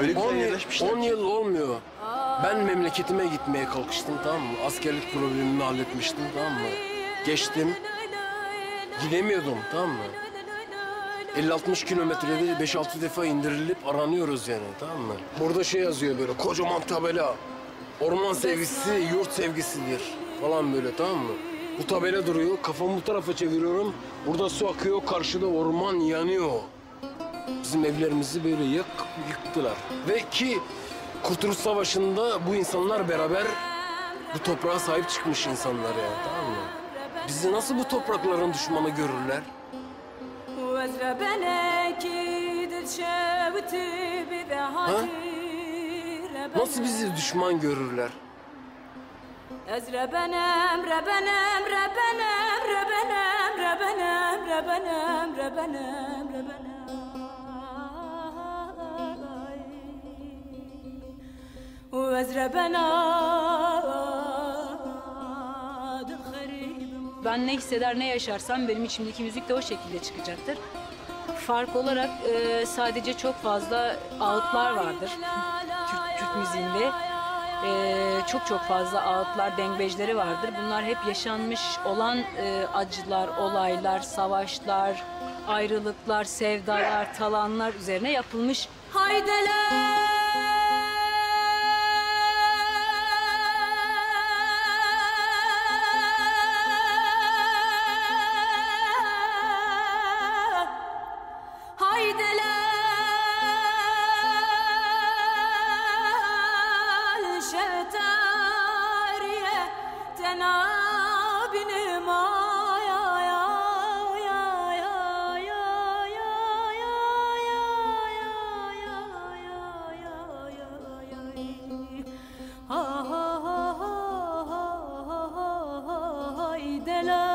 Öyle güzel yerleşmişler. 10 yıl olmuyor. Ben memleketime gitmeye kalkıştım, tamam mı? Askerlik problemimi halletmiştim, tamam mı? Geçtim. Gidemiyordum, tamam mı? 50-60 kilometrede 5-6 defa indirilip aranıyoruz yani, tamam mı? Burada şey yazıyor böyle, kocaman tabela. Orman sevgisi, yurt sevgisidir falan böyle, tamam mı? Bu tabela duruyor, kafamı bu tarafa çeviriyorum. Burada su akıyor, karşıda orman yanıyor. Bizim evlerimizi böyle yıktılar. Ve ki Kurtuluş Savaşı'nda bu insanlar beraber bu toprağa sahip çıkmış insanlar yani, tamam mı? Bizi nasıl bu toprakların düşmanı görürler? Ha? Nasıl bizi düşman görürler? Ben ne hisseder, ne yaşarsam benim içimdeki müzik de o şekilde çıkacaktır. Fark olarak sadece çok fazla ağıtlar vardır Türk müziğinde. Çok fazla ağıtlar, dengbejleri vardır. Bunlar hep yaşanmış olan acılar, olaylar, savaşlar, ayrılıklar, sevdalar, talanlar üzerine yapılmış. Haydeler! Dela